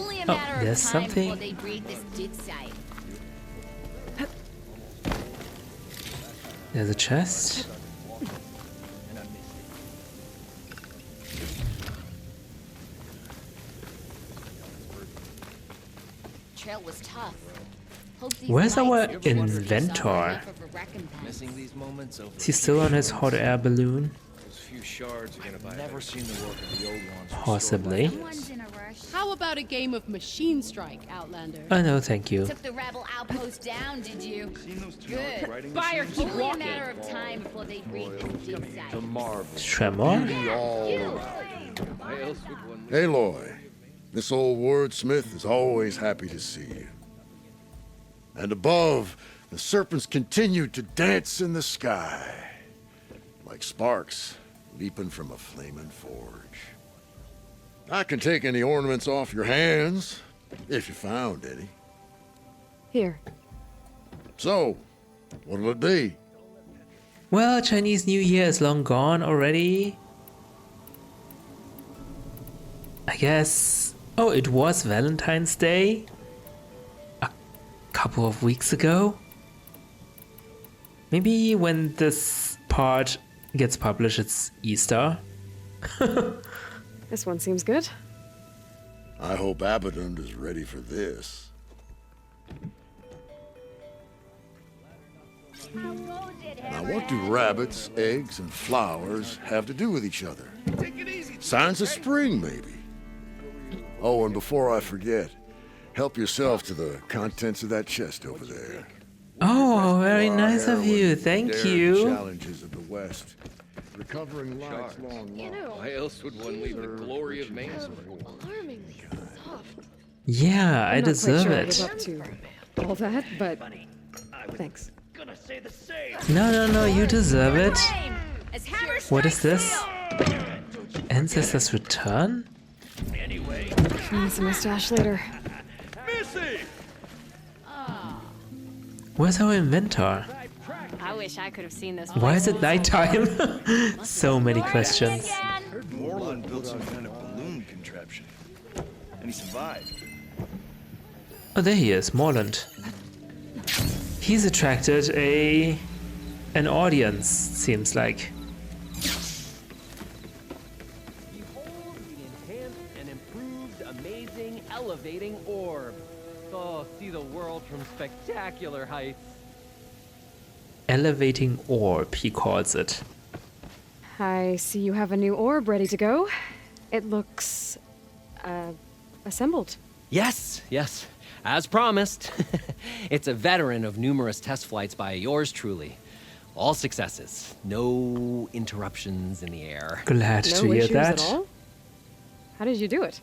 only a Oh, matter of there's time before something. they breed this dig site. There's a chest. Trail was tough. Hope these Where's our lights will force you inventor? enough of a recompense. Missing these moments over. Is he still on his hot air balloon? Those few shards are gonna buy. Never seen the work of the old ones. Possibly. Someone's in a rush. How about a game of Machine Strike, Outlander? Oh no, thank you. Took the rebel outpost down, did you? Good. Fire, keep Only a walking. matter of time before they breed this dig site. Marvel. Tremor? You. Aloy, this old wordsmith is always happy to see you. And above, the serpents continue to dance in the sky, like sparks leaping from a flaming forge. I can take any ornaments off your hands, if you found any. Here. So, what'll it be? Well, Chinese New Year is long gone already. I guess... Oh, it was Valentine's Day? A couple of weeks ago? Maybe when this part gets published, it's Easter? This one seems good. I hope Abaddon is ready for this. Now, what do rabbits, eggs, and flowers have to do with each other? Signs of spring, maybe. Oh, and before I forget, help yourself to the contents of that chest over there. Oh, very Our nice of you. heroine Thank dared the you. challenges of the West, recovering lives long lost. Why else would one leave the glory of man? Alarmingly soft. Yeah, I I'm not quite deserve sure I it. live up to all that, but thanks. No, you deserve it. Flame, as hammer What is strikes this? steel. Ancestors Return? Find some mustache later. Where's our inventor? I wish I could have seen this. Why is it nighttime? So many questions. Again. Heard Moreland built some kind of balloon contraption. And he survived. Oh, there he is, Morland. He's attracted an audience, seems like. Behold the enhanced and improved, amazing, elevating orb. Oh, see the world from spectacular heights. Elevating orb, he calls it. I see you have a new orb ready to go. It looks, assembled. Yes, yes, as promised. It's a veteran of numerous test flights by yours truly. All successes, no interruptions in the air. Glad No to hear issues that. at all? How did you do it?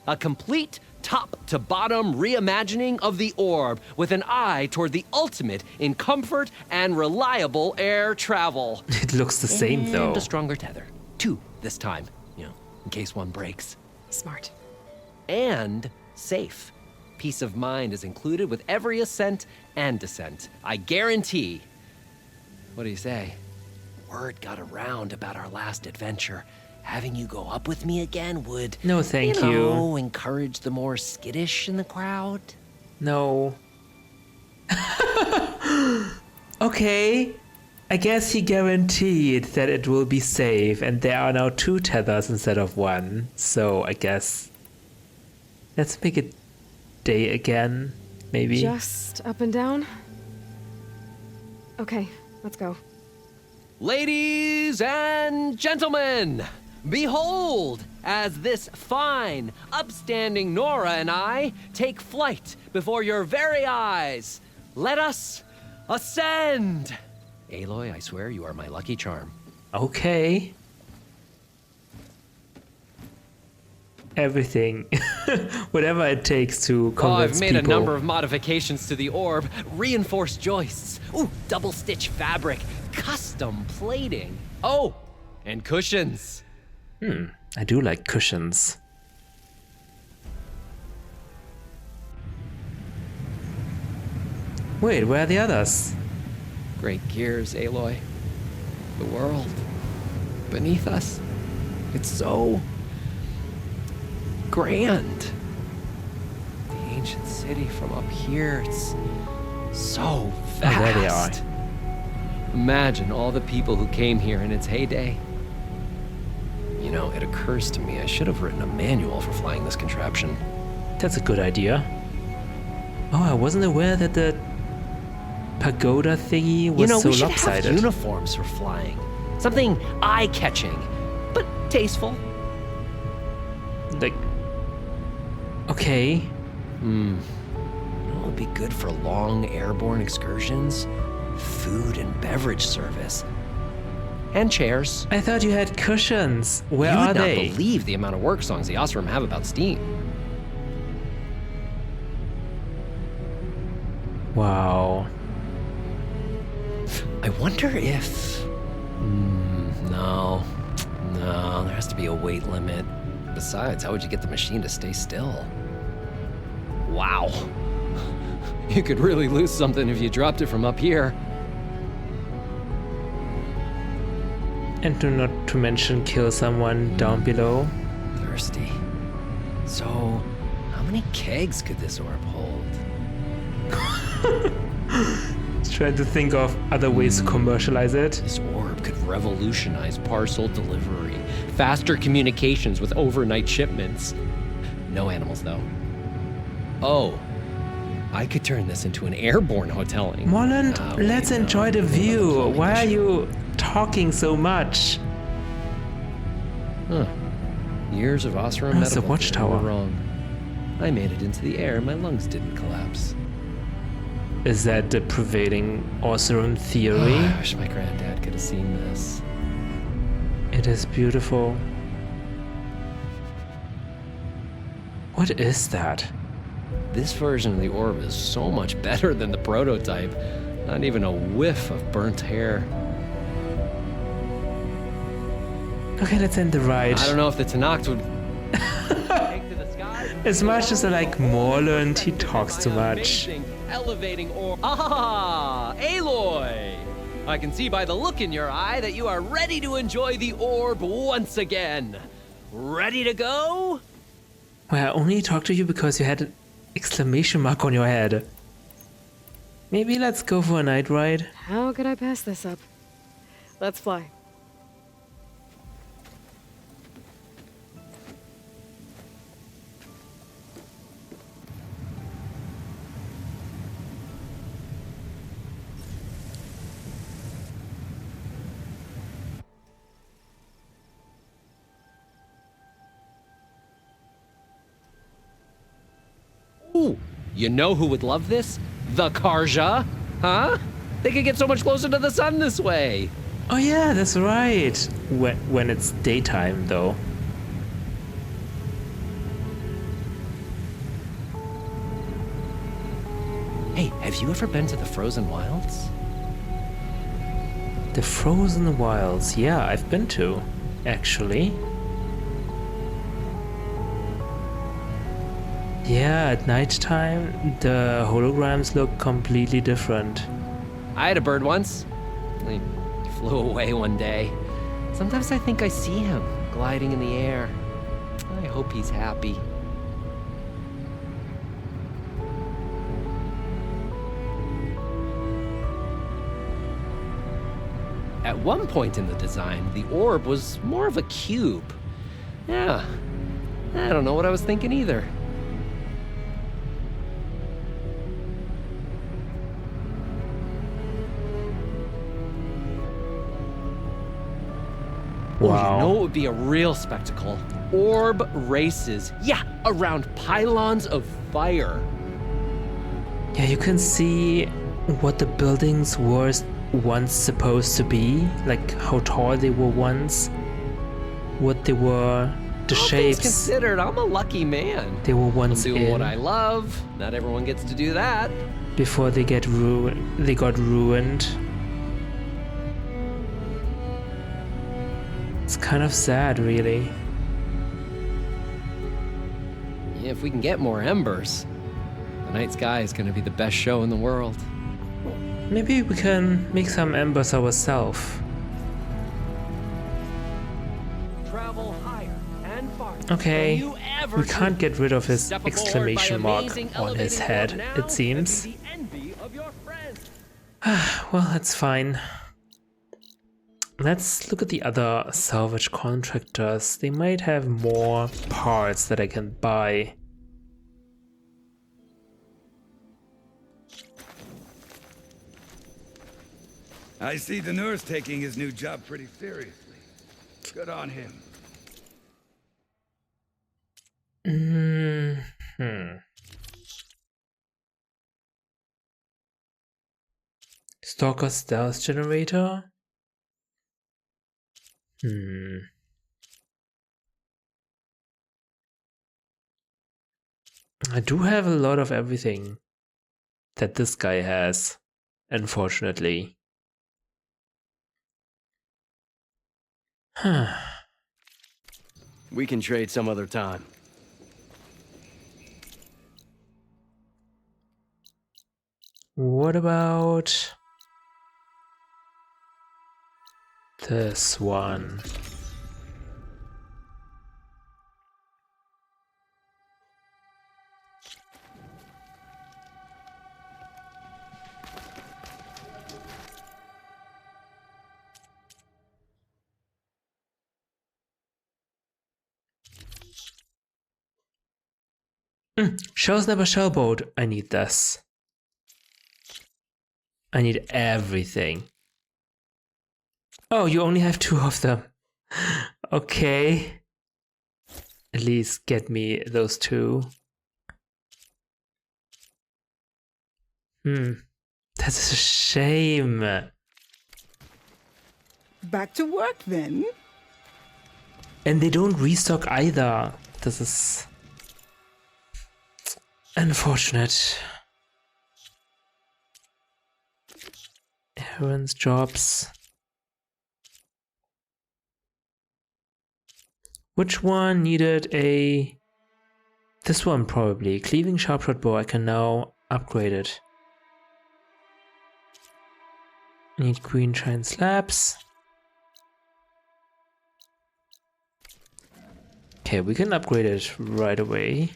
A complete top-to-bottom reimagining of the orb with an eye toward the ultimate in comfort and reliable air travel. It looks the same And though. a stronger tether. 2 this time, in case one breaks. Smart. And safe. Peace of mind is included with every ascent and descent. I guarantee. What do you say? Word got around about our last adventure. Having you go up with me again would, No, thank you. you. Know, encourage the more skittish in the crowd. No. Okay. I guess he guaranteed that it will be safe, and there are now 2 tethers instead of 1. So I guess let's make it day again, maybe. Just up and down? Okay, let's go. Ladies and gentlemen, behold, as this fine, upstanding Nora and I take flight before your very eyes. Let us ascend. Aloy, I swear you are my lucky charm. Okay. Everything. Whatever it takes to convince I've made people. a number of modifications to the orb. Reinforced joists. Ooh, double stitch fabric. Custom plating. Oh, and cushions. I do like cushions. Wait, where are the others? Great gears, Aloy. The world beneath us. It's so grand. ancient city from up here. It's so vast. Oh, there they are. Imagine all the people who came here in its heyday. You know, it occurs to me I should have written a manual for flying this contraption. That's a good idea. Oh, I wasn't aware that the pagoda thingy was You know, so we should lopsided. have uniforms for flying. Something eye-catching, but tasteful. Like, okay. You know what would be good for long airborne excursions? Food and beverage service. And chairs. I thought you had cushions. Where You are would not they? believe the amount of work songs the Osram have about steam. Wow. I wonder if... No, there has to be a weight limit. Besides, how would you get the machine to stay still? Wow. You could really lose something if you dropped it from up here. And do not to mention kill someone down below. Thirsty. So, how many kegs could this orb hold? Trying to think of other ways to commercialize it. This orb could revolutionize parcel delivery, faster communications with overnight shipments. No animals, though. Oh, I could turn this into an airborne hoteling. Molland, let's enjoy the view. Why are you? you talking so much? Huh. Years of Osram That's the medical theory watchtower. were wrong. I made it into the air and my lungs didn't collapse. Is that the prevailing Osram theory? I wish my granddad could have seen this. It is beautiful. What is that? This version of the orb is so much better than the prototype. Not even a whiff of burnt hair. Okay, let's end the ride. I don't know if the Tanakhs would take to the sky. As much as I like Morland, he talks too much. Amazing, elevating orb. Ah, Aloy! I can see by the look in your eye that you are ready to enjoy the orb once again. Ready to go? Well, I only talked to you because you had an exclamation mark on your head. Maybe let's go for a night ride. How could I pass this up? Let's fly. Ooh, you know who would love this? The Karja. Huh? They could get so much closer to the sun this way. Oh yeah, that's right. When it's daytime, though. Hey, have you ever been to the Frozen Wilds? The Frozen Wilds. Yeah, I've been to, actually. Yeah, at nighttime, the holograms look completely different. I had a bird once. He flew away one day. Sometimes I think I see him gliding in the air. I hope he's happy. At one point in the design, the orb was more of a cube. Yeah, I don't know what I was thinking either. Oh, Wow. you know what would be a real spectacle? Orb races. Yeah, around pylons of fire. Yeah, you can see what the buildings were once supposed to be, like how tall they were once, what they were, the All things shapes considered, I'm a lucky man. they were I'm once doing in what I love. Not everyone gets to do that. before they got ruined. It's kind of sad, really. Yeah, if we can get more embers, the night sky is going to be the best show in the world. Maybe we can make some embers ourselves. Travel higher and farther. Okay. than you ever We can't get rid of his Step aboard by exclamation mark amazing on his elevating head, work now it seems. and be the envy of your friends. Well, that's fine. Let's look at the other salvage contractors. They might have more parts that I can buy. I see the nurse taking his new job pretty seriously. Good on him. Stalker stealth generator? I do have a lot of everything that this guy has, unfortunately. We can trade some other time. What about this one? Shell Snapper Shellboat. I need this. I need everything. Oh, you only have 2 of them. Okay. At least get me those 2. That's a shame. Back to work then. And they don't restock either. This is unfortunate. Errands, jobs. Which one needed a... This one probably. Cleaving sharpshot bow. I can now upgrade it. I need green shine slabs. Okay, we can upgrade it right away.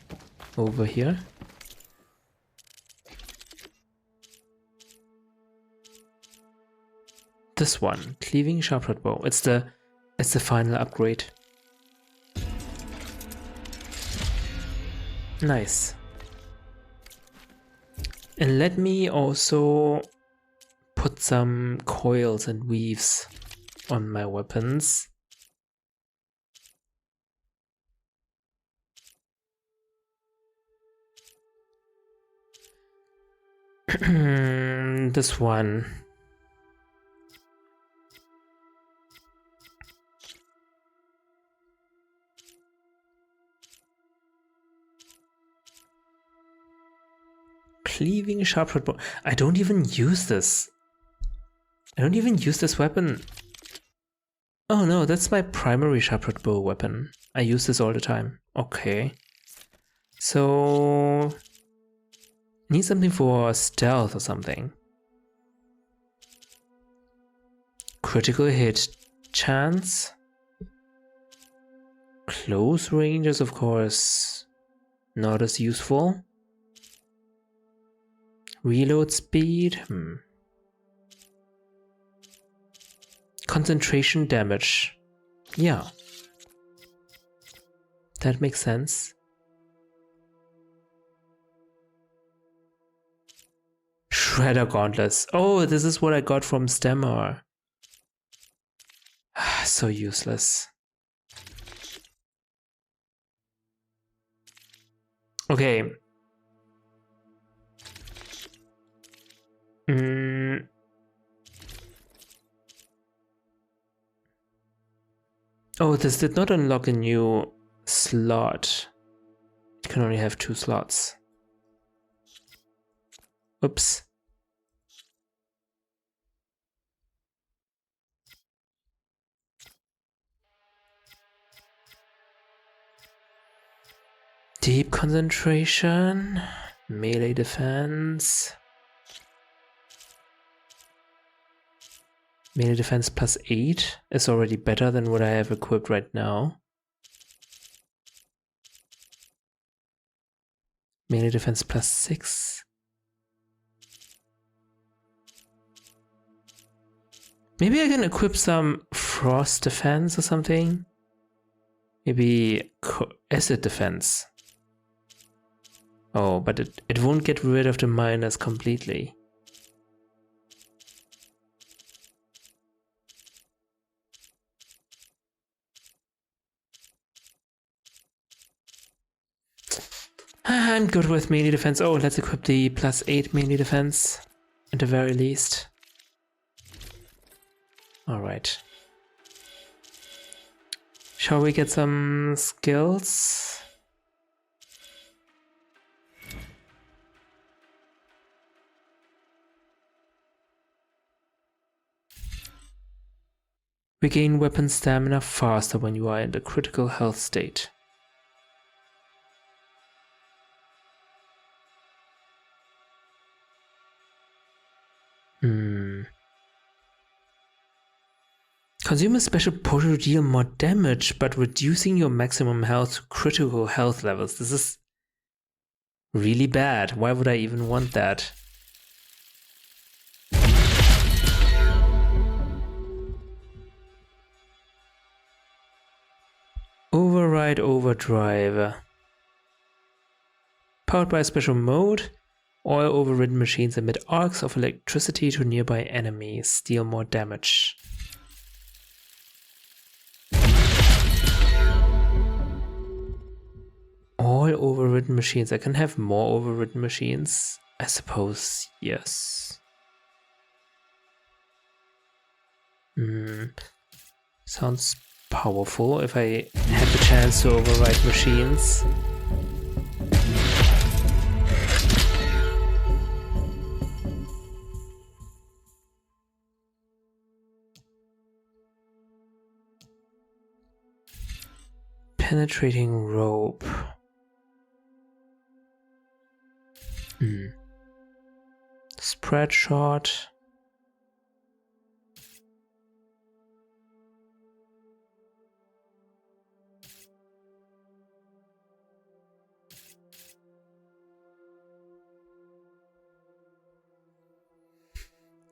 Over here. This one, cleaving sharpshot bow. It's the final upgrade. Nice. And let me also put some coils and weaves on my weapons. This one. Cleaving sharpshot bow. I don't even use this. I don't even use this weapon. Oh no, that's my primary sharpshot bow weapon. I use this all the time. Okay. So... I need something for stealth or something. Critical hit chance. Close ranges, of course, not as useful. Reload speed. Concentration damage. Yeah. That makes sense. Shredder gauntlets. Oh, this is what I got from Stemmer. So useless. Okay. Oh, this did not unlock a new slot. It can only have 2 slots. Oops. Deep concentration, melee defense. Melee defense plus 8 is already better than what I have equipped right now. Melee defense +6. Maybe I can equip some frost defense or something. Maybe acid defense. Oh, but it won't get rid of the miners completely. I'm good with melee defense. Oh, let's equip the +8 melee defense at the very least. Alright. Shall we get some skills? Regain weapon stamina faster when you are in the critical health state. Consume a special potion to deal more damage, but reducing your maximum health to critical health levels. This is really bad. Why would I even want that? Override Overdrive. Powered by a special mode, all overridden machines emit arcs of electricity to nearby enemies, deal more damage. All overridden machines. I can have more overridden machines? I suppose, yes. Sounds powerful if I had the chance to override machines. Penetrating rope. Spread shot.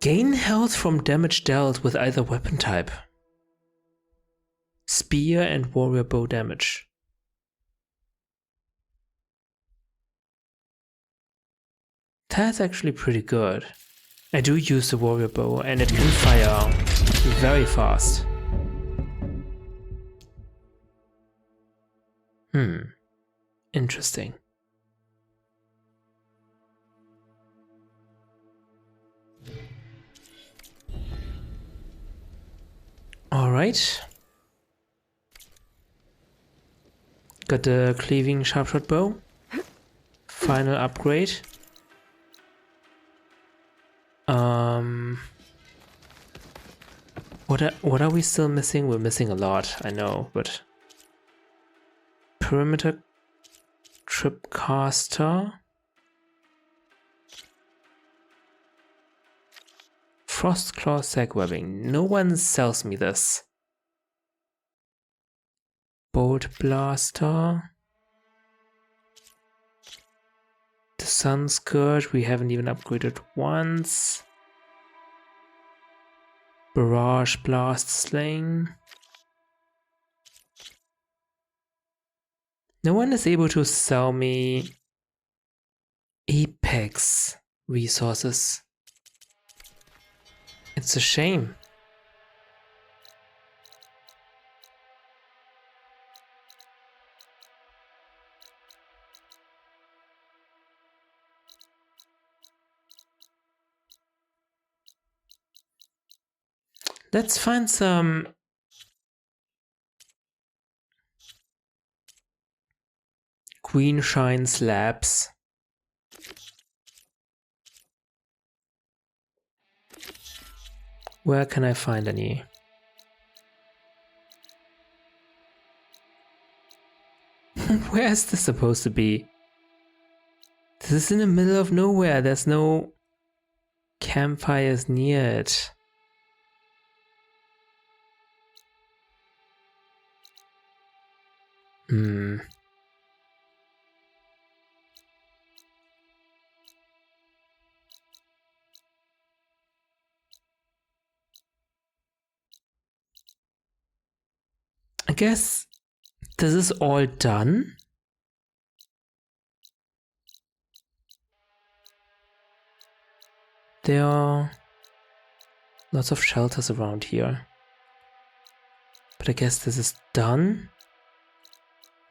Gain health from damage dealt with either weapon type. Spear and warrior bow damage. That's actually pretty good. I do use the warrior bow and it can fire very fast. Interesting. Alright. Got the cleaving sharpshot bow. Final upgrade. What are we still missing? We're missing a lot, I know, but perimeter tripcaster, frostclaw sag webbing. No one sells me this. Bolt blaster, the sun scourge. We haven't even upgraded once. Barrage blast sling. No one is able to sell me Apex resources. It's a shame. Let's find some green shine slabs. Where can I find any? Where is this supposed to be? This is in the middle of nowhere. There's no campfires near it. I guess this is all done. There are lots of shelters around here. But I guess this is done.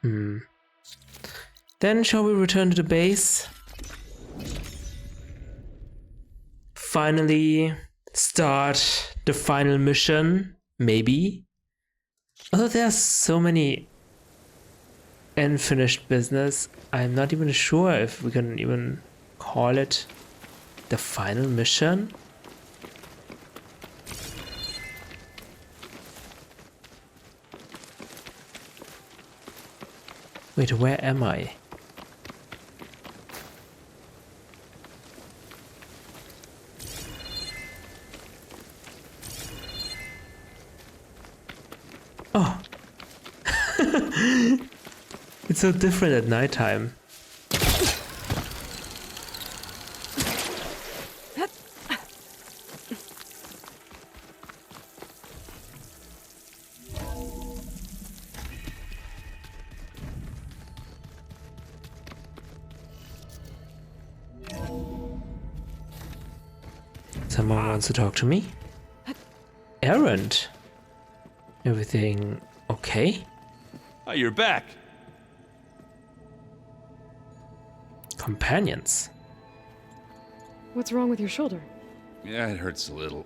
Then shall we return to the base? Finally start the final mission, maybe? Although there's so many unfinished business, I'm not even sure if we can even call it the final mission. Wait, where am I? Oh. It's so different at nighttime. Someone wants to talk to me? Errand? Everything okay? Oh, you're back. Companions? What's wrong with your shoulder? Yeah, it hurts a little.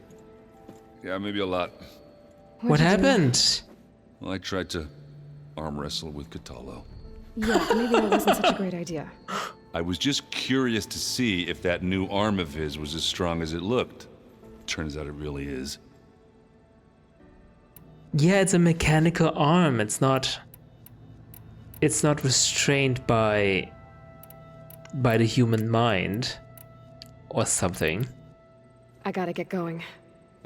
Yeah, maybe a lot. What happened? Well, I tried to arm wrestle with Katalo. Yeah, maybe that wasn't such a great idea. I was just curious to see if that new arm of his was as strong as it looked. Turns out it really is. Yeah, it's a mechanical arm. It's not restrained by the human mind or something. I gotta get going.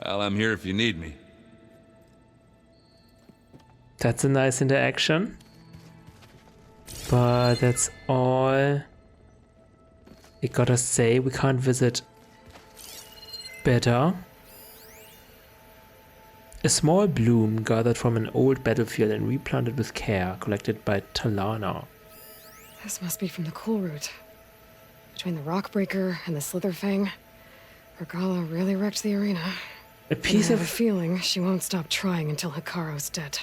Well, I'm here if you need me. That's a nice interaction. But that's all we gotta say. We can't visit better. A small bloom gathered from an old battlefield and replanted with care, collected by Talana. This must be from the cool route. Between the Rockbreaker and the Slitherfang, Regala really wrecked the arena. A piece I have of a feeling she won't stop trying until Hikaru's dead.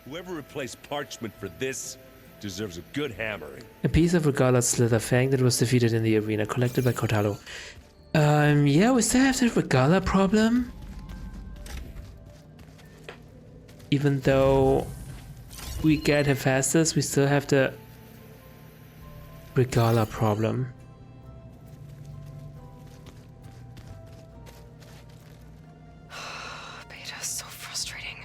Whoever replaced parchment for this deserves a good hammering. A piece of Regala's Slitherfang that was defeated in the arena, collected by Kotalo. Yeah, we still have the Regala problem. Even though we get Hephaestus, we still have the Regala problem. Beta's so frustrating.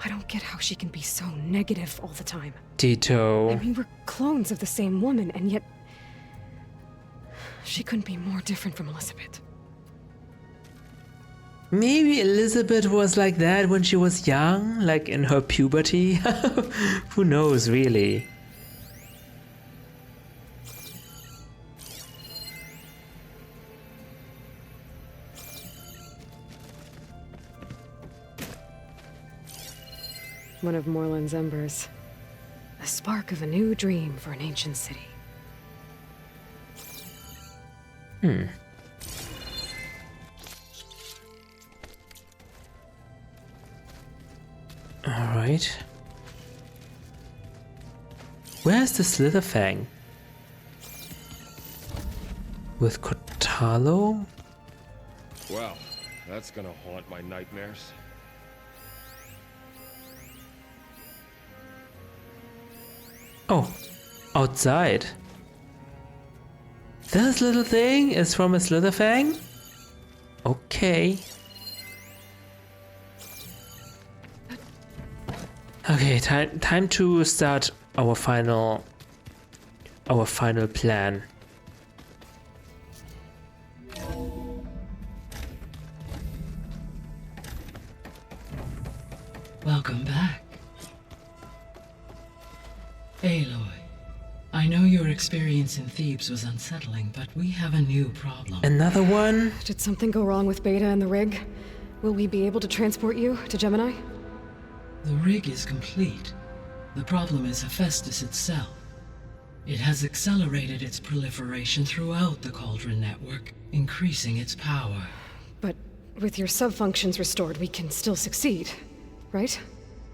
I don't get how she can be so negative all the time. Tito. I mean, we're clones of the same woman, and yet she couldn't be more different from Elizabeth. Maybe Elizabeth was like that when she was young, like in her puberty. Who knows, really? One of Morland's embers. A spark of a new dream for an ancient city. Alright. Where's the Slitherfang? With Kotalo? Well, that's gonna haunt my nightmares. Oh, outside. This little thing is from a Slitherfang? Okay. Okay, time to start our final plan. Welcome back. Aloy, I know your experience in Thebes was unsettling, but we have a new problem. Another one? Did something go wrong with Beta and the rig? Will we be able to transport you to Gemini? The rig is complete. The problem is Hephaestus itself. It has accelerated its proliferation throughout the Cauldron network, increasing its power. But with your sub-functions restored, we can still succeed, right?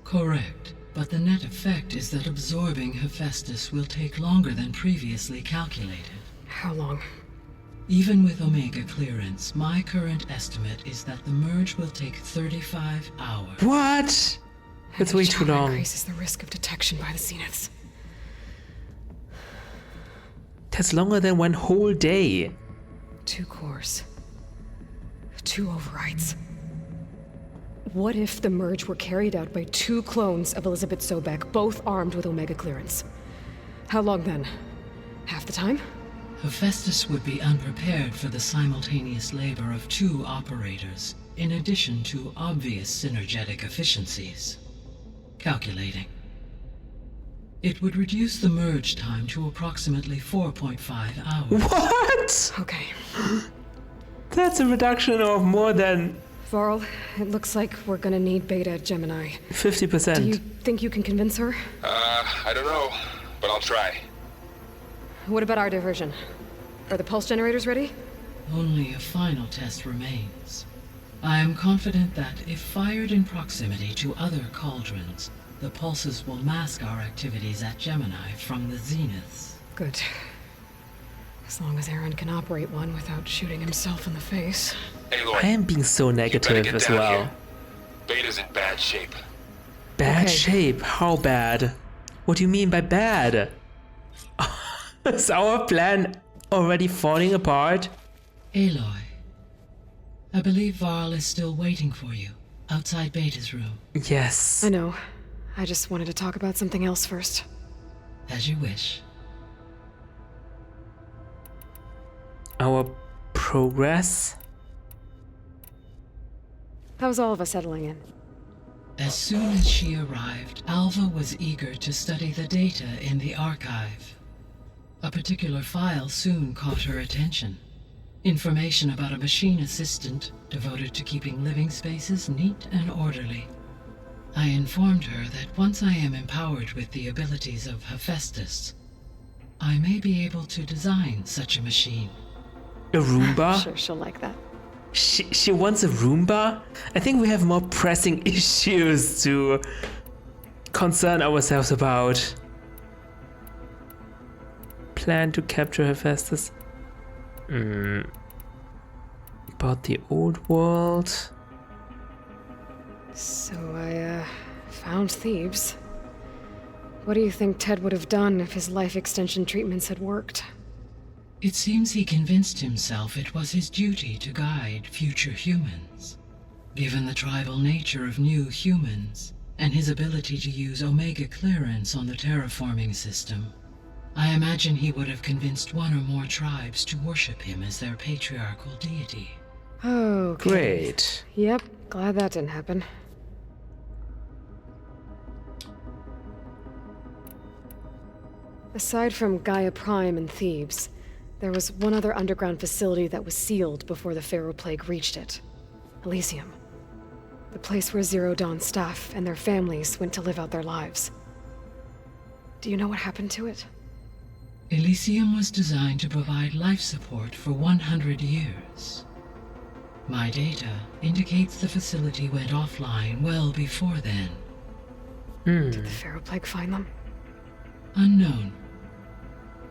Correct. But the net effect is that absorbing Hephaestus will take longer than previously calculated. How long? Even with Omega clearance, my current estimate is that the merge will take 35 hours. What? That's way too long. Increases the risk of detection by the Zeniths. That's longer than one whole day. 2 cores. 2 overrides. What if the merge were carried out by 2 clones of Elizabeth Sobek, both armed with Omega clearance? How long then? Half the time? Hephaestus would be unprepared for the simultaneous labor of 2 operators, in addition to obvious synergetic efficiencies. Calculating. It would reduce the merge time to approximately 4.5 hours. What? Okay. That's a reduction of more than Varl, it looks like we're gonna need Beta at Gemini. 50%. Do you think you can convince her? I don't know, but I'll try. What about our diversion? Are the pulse generators ready? Only a final test remains. I am confident that if fired in proximity to other cauldrons, the pulses will mask our activities at Gemini from the Zeniths. Good. As long as Aaron can operate one without shooting himself in the face. Aloy, I am being so negative as well. Here. Beta's in bad shape. Bad Okay. shape? How bad? What do you mean by bad? Is our plan already falling apart? Aloy, I believe Varl is still waiting for you, outside Beta's room. Yes. I know. I just wanted to talk about something else first. As you wish. Our progress? How's all of us settling in? As soon as she arrived, Alva was eager to study the data in the archive. A particular file soon caught her attention. Information about a machine assistant devoted to keeping living spaces neat and orderly. I informed her that once I am empowered with the abilities of Hephaestus, I may be able to design such a machine. A Roomba? I'm sure she'll like that. She wants a Roomba? I think we have more pressing issues to concern ourselves about. Plan to capture Hephaestus. About the old world. So I, found Thebes. What do you think Ted would have done if his life extension treatments had worked? It seems he convinced himself it was his duty to guide future humans. Given the tribal nature of new humans, and his ability to use Omega clearance on the terraforming system, I imagine he would have convinced one or more tribes to worship him as their patriarchal deity. Okay. Great. Yep, glad that didn't happen. Aside from Gaia Prime and Thebes, there was one other underground facility that was sealed before the Pharaoh Plague reached it. Elysium. The place where Zero Dawn staff and their families went to live out their lives. Do you know what happened to it? Elysium was designed to provide life support for 100 years. My data indicates the facility went offline well before then. Did the Pharaoh Plague find them? Unknown.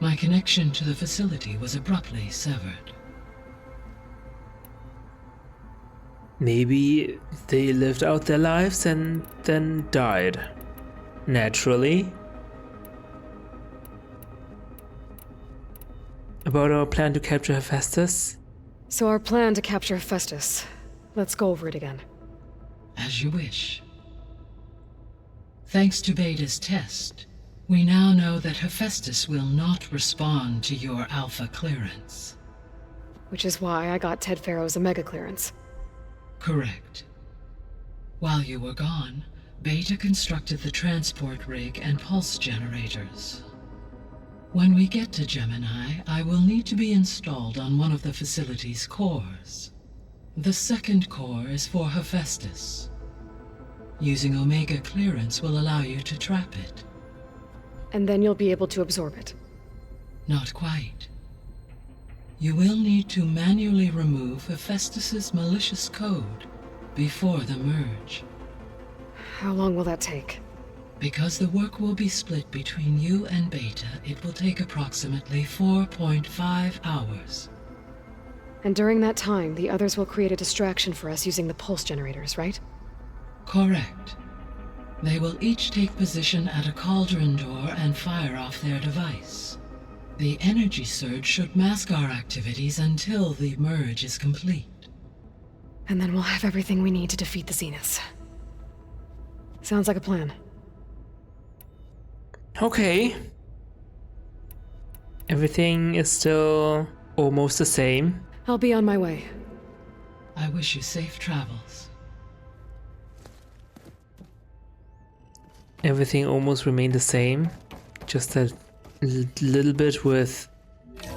My connection to the facility was abruptly severed. Maybe they lived out their lives and then died. Naturally. About our plan to capture Hephaestus? So our plan to capture Hephaestus. Let's go over it again. As you wish. Thanks to Beta's test, we now know that Hephaestus will not respond to your Alpha clearance. Which is why I got Ted Pharaoh's Omega clearance. Correct. While you were gone, Beta constructed the transport rig and pulse generators. When we get to Gemini, I will need to be installed on one of the facility's cores. The second core is for Hephaestus. Using Omega clearance will allow you to trap it. And then you'll be able to absorb it. Not quite. You will need to manually remove Hephaestus's malicious code before the merge. How long will that take? Because the work will be split between you and Beta, it will take approximately 4.5 hours. And during that time, the others will create a distraction for us using the pulse generators, right? Correct. They will each take position at a cauldron door and fire off their device. The energy surge should mask our activities until the merge is complete. And then we'll have everything we need to defeat the Zeniths. Sounds like a plan. Okay. Everything is still almost the same. I'll be on my way. I wish you safe travels. Everything almost remained the same. Just a little bit with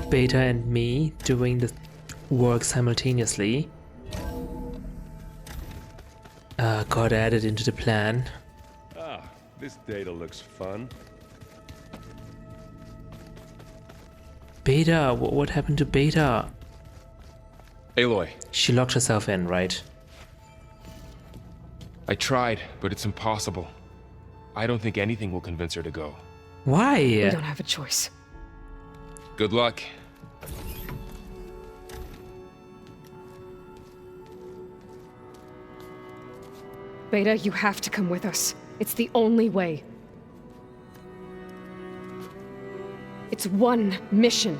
Beta and me doing the work simultaneously. Got added into the plan. Ah, this data looks fun. Beta, what happened to Beta? Aloy. She locked herself in, right? I tried, but it's impossible. I don't think anything will convince her to go. Why? We don't have a choice. Good luck. Beta, you have to come with us. It's the only way. It's one mission.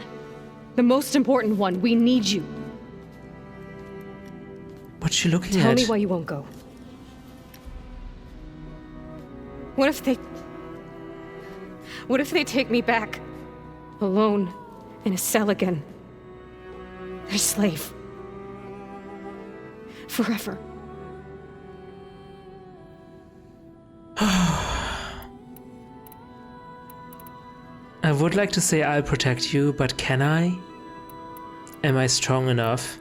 The most important one. We need you. What's she looking at? Tell me why you won't go. What if they take me back? Alone, in a cell again. Their slave. Forever. I would like to say I'll protect you, but can I? Am I strong enough?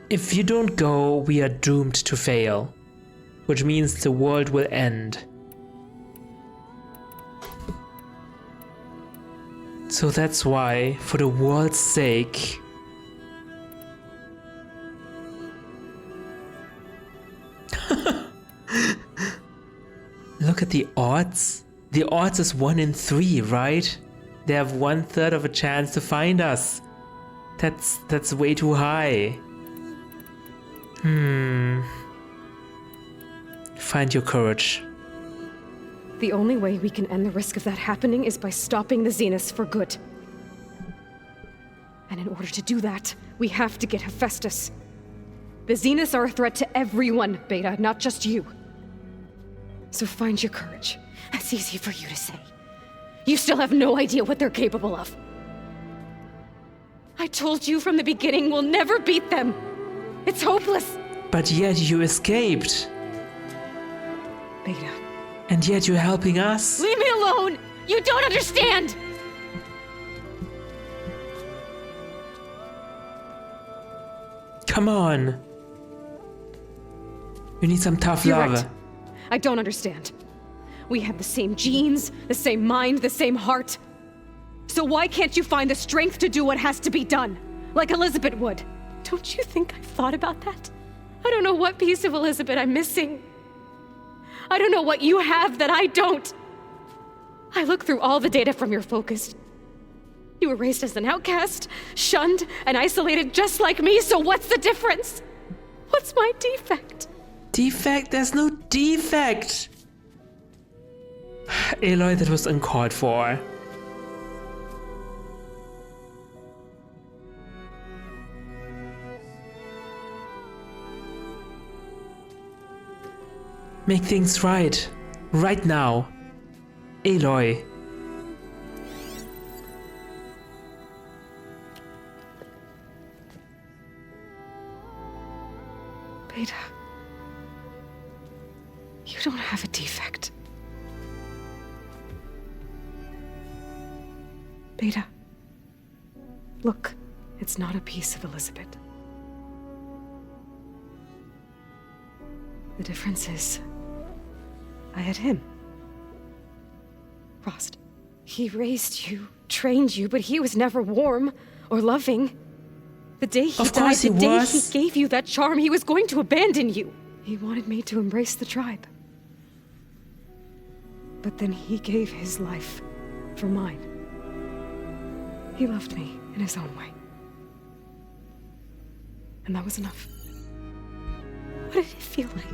If you don't go, we are doomed to fail, which means the world will end. So that's why, for the world's sake, look at the odds. The odds is 1 in 3, right? They have 1/3 of a chance to find us. That's way too high. Find your courage. The only way we can end the risk of that happening is by stopping the Zeniths for good. And in order to do that, we have to get Hephaestus. The Zeniths are a threat to everyone, Beta, not just you. So find your courage. That's easy for you to say. You still have no idea what they're capable of. I told you from the beginning we'll never beat them. It's hopeless. But yet you escaped. Beta. And yet you're helping us. Leave me alone! You don't understand! Come on. You need some tough You're love. right. I don't understand. We have the same genes, the same mind, the same heart. So why can't you find the strength to do what has to be done? Like Elizabeth would. Don't you think I've thought about that? I don't know what piece of Elizabeth I'm missing. I don't know what you have that I don't. I look through all the data from your focus. You were raised as an outcast, shunned, and isolated just like me, so what's the difference? What's my defect? Defect? There's no defect! Aloy, that was uncalled for. Make things right. Right now. Aloy. Beta. You don't have a defect. Beta. Look. It's not a piece of Elizabeth. The difference is, I had him. Frost. He raised you, trained you, but he was never warm or loving. The day he died, the day he gave you that charm, he was going to abandon you. He wanted me to embrace the tribe. But then he gave his life for mine. He loved me in his own way. And that was enough. What did it feel like?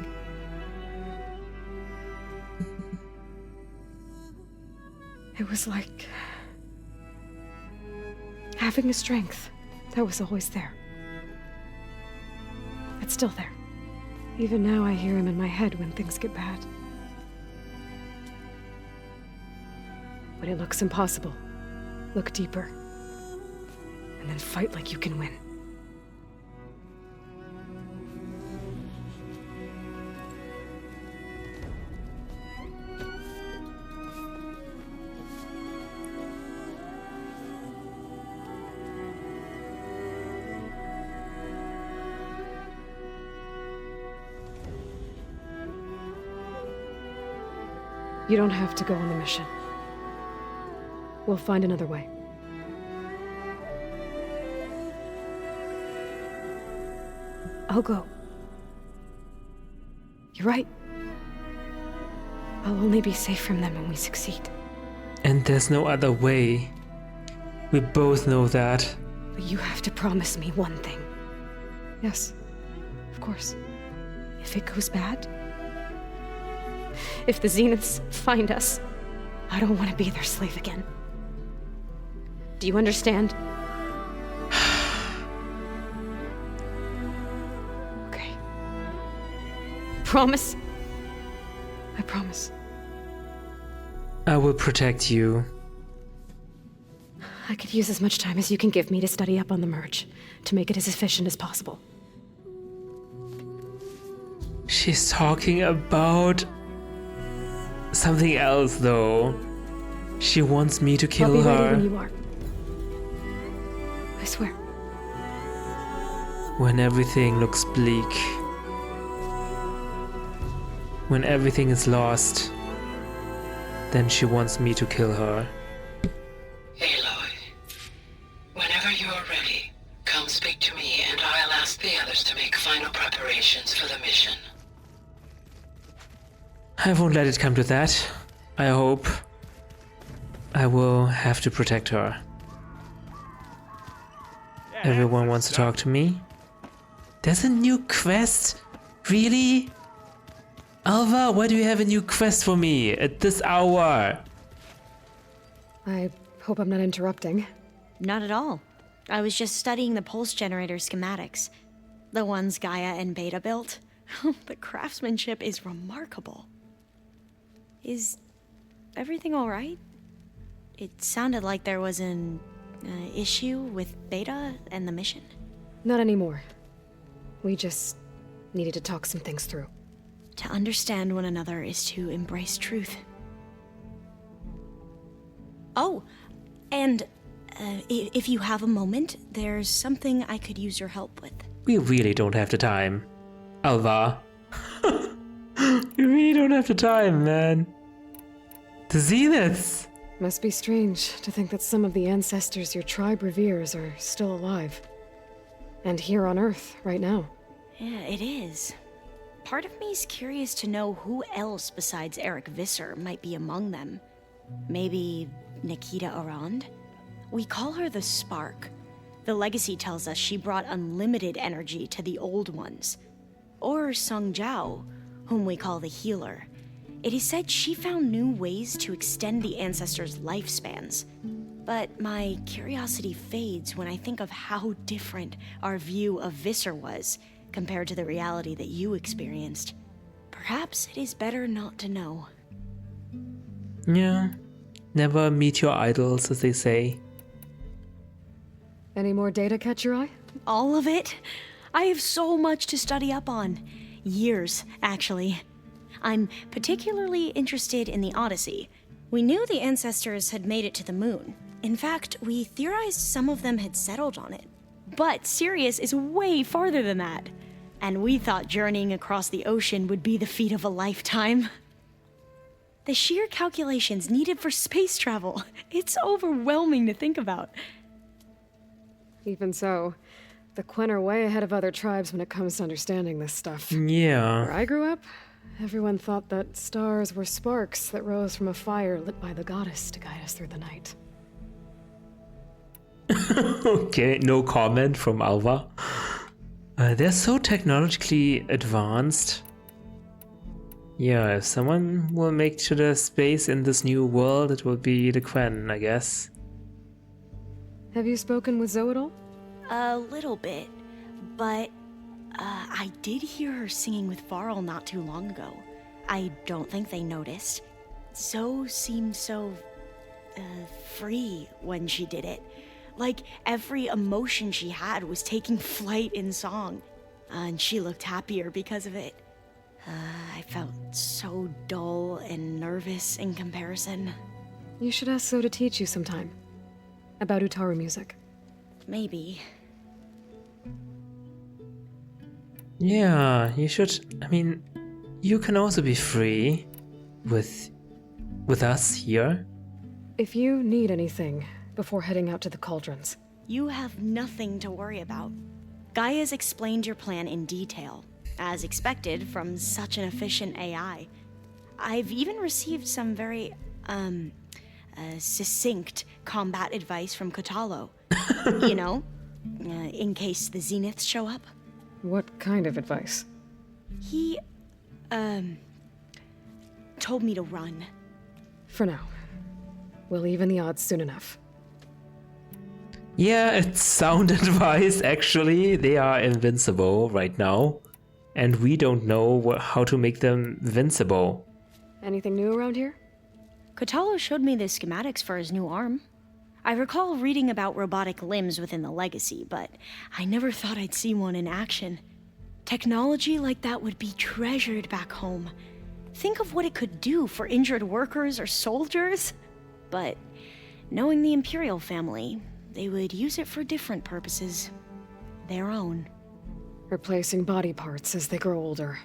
It was like having a strength that was always there. It's still there. Even now I hear him in my head when things get bad. When it looks impossible, look deeper. And then fight like you can win. You don't have to go on the mission. We'll find another way. I'll go. You're right. I'll only be safe from them when we succeed. And there's no other way. We both know that. But you have to promise me one thing. Yes, of course. If it goes bad, if the Zeniths find us, I don't want to be their slave again. Do you understand? Okay. Promise? I promise. I will protect you. I could use as much time as you can give me to study up on the merge, to make it as efficient as possible. She's talking about something else, though. She wants me to kill I'll be her. ready when you are. I swear. When everything looks bleak. When everything is lost. Then she wants me to kill her. Aloy, whenever you are ready, come speak to me and I'll ask the others to make final preparations for the mission. I won't let it come to that. I hope. I will have to protect her. Everyone wants to talk to me. There's a new quest? Really? Alva, why do you have a new quest for me at this hour? I hope I'm not interrupting. Not at all. I was just studying the pulse generator schematics. The ones Gaia and Beta built. The craftsmanship is remarkable. Is everything all right? It sounded like there was an issue with Beta and the mission. Not anymore. We just needed to talk some things through. To understand one another is to embrace truth. Oh, and if you have a moment, there's something I could use your help with. We really don't have the time. Alva. We really don't have the time, man. The Zeniths! Must be strange to think that some of the ancestors your tribe reveres are still alive. And here on Earth, right now. Yeah, it is. Part of me's curious to know who else besides Eric Visser might be among them. Maybe Nikita Arand? We call her the Spark. The legacy tells us she brought unlimited energy to the old ones. Or Sung Jiao, whom we call the Healer. It is said she found new ways to extend the ancestors' lifespans. But my curiosity fades when I think of how different our view of Visser was compared to the reality that you experienced. Perhaps it is better not to know. Yeah. Never meet your idols, as they say. Any more data catch your eye? All of it? I have so much to study up on. Years, actually. I'm particularly interested in the Odyssey. We knew the ancestors had made it to the moon. In fact, we theorized some of them had settled on it. But Sirius is way farther than that. And we thought journeying across the ocean would be the feat of a lifetime. The sheer calculations needed for space travel, it's overwhelming to think about. Even so, the Quen are way ahead of other tribes when it comes to understanding this stuff. Yeah. Where I grew up, everyone thought that stars were sparks that rose from a fire lit by the goddess to guide us through the night. Okay, no comment from Alva. They're so technologically advanced. Yeah, if someone will make to the space in this new world, it will be the Quen, I guess. Have you spoken with Zoe at all? A little bit, but I did hear her singing with Varl not too long ago. I don't think they noticed. Zoe seemed so free when she did it. Like every emotion she had was taking flight in song, and she looked happier because of it. I felt so dull and nervous in comparison. You should ask Zoe to teach you sometime. About Utaru music. Maybe. Yeah, you should. I mean, you can also be free with us here. If you need anything before heading out to the cauldrons. You have nothing to worry about. Gaia's explained your plan in detail, as expected from such an efficient AI. I've even received some very, succinct combat advice from Kotalo. You know, in case the Zeniths show up. What kind of advice? He, told me to run. For now. We'll even the odds soon enough. Yeah, it's sound advice, actually. They are invincible right now. And we don't know how to make them invincible. Anything new around here? Kotalo showed me the schematics for his new arm. I recall reading about robotic limbs within the Legacy, but I never thought I'd see one in action. Technology like that would be treasured back home. Think of what it could do for injured workers or soldiers. But knowing the Imperial family, they would use it for different purposes. Their own. Replacing body parts as they grow older.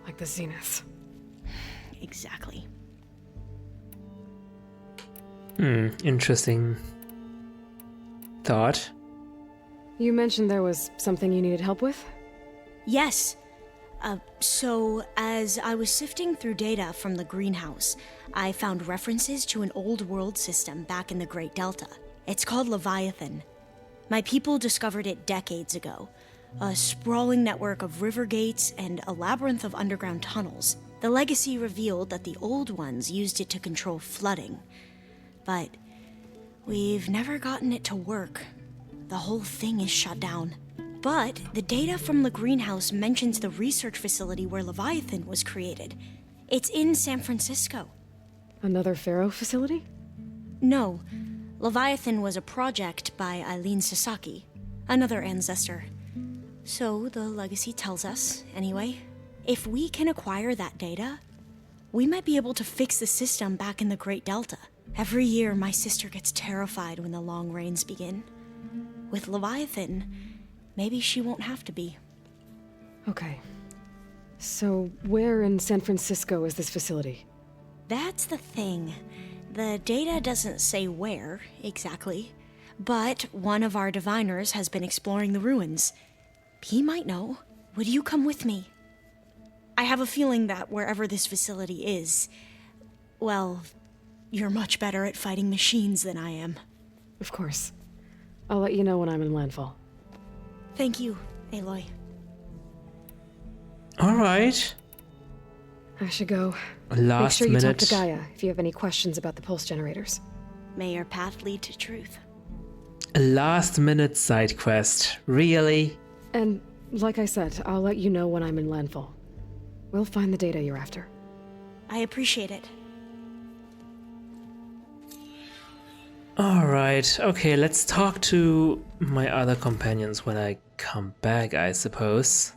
Like the Zeniths. Exactly. Interesting thought. You mentioned there was something you needed help with? Yes. So, as I was sifting through data from the greenhouse, I found references to an old world system back in the Great Delta. It's called Leviathan. My people discovered it decades ago. A sprawling network of river gates and a labyrinth of underground tunnels. The Legacy revealed that the old ones used it to control flooding. But we've never gotten it to work. The whole thing is shut down. But the data from the greenhouse mentions the research facility where Leviathan was created. It's in San Francisco. Another Pharaoh facility? No. Leviathan was a project by Eileen Sasaki, another ancestor. So the Legacy tells us, anyway. If we can acquire that data, we might be able to fix the system back in the Great Delta. Every year, my sister gets terrified when the long rains begin. With Leviathan, maybe she won't have to be. Okay. So, where in San Francisco is this facility? That's the thing. The data doesn't say where, exactly. But one of our diviners has been exploring the ruins. He might know. Would you come with me? I have a feeling that wherever this facility is, well, you're much better at fighting machines than I am. Of course. I'll let you know when I'm in landfall. Thank you, Aloy. Alright. I should go. Last Make sure you minute. talk to Gaia if you have any questions about the pulse generators. May your path lead to truth. A last minute side quest. Really? And, like I said, I'll let you know when I'm in landfall. We'll find the data you're after. I appreciate it. Alright, okay, let's talk to my other companions when I come back, I suppose.